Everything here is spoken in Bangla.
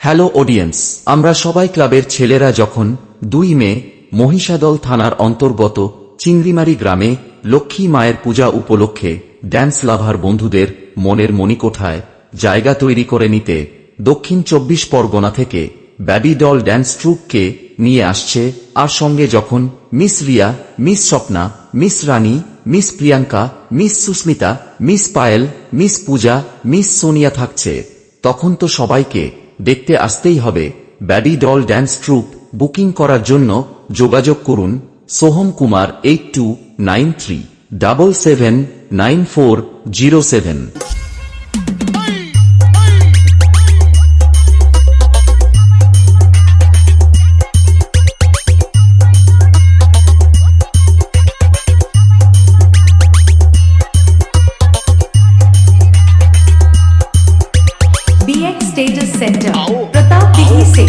হ্যালো অডিয়েন্স, আমরা সবাই ক্লাবের ছেলেরা যখন 2 মে মহিষাদল থানার অন্তর্গত চিংড়িমারি গ্রামে লক্ষ্মী মায়ের পূজা উপলক্ষে ড্যান্স লাভার বন্ধুদের মনের মণিকোঠায় জায়গা তৈরি করে নিতে দক্ষিণ 24 পরগনা থেকে বেবি ডল ড্যান্স ট্রুপকে নিয়ে আসছে, আর সঙ্গে যখন miss Riya, miss Swapna, miss Rani, miss Priyanka, miss Sushmita, miss Payel, miss Puja, miss Sonia থাকছে, তখন তো সবাইকে দেখতে আসতেই হবে। Baby doll dance troupe booking করার জন্য যোগাযোগ করুন Soham Kumar 8293779407। BX Status Center, Pratap Digi se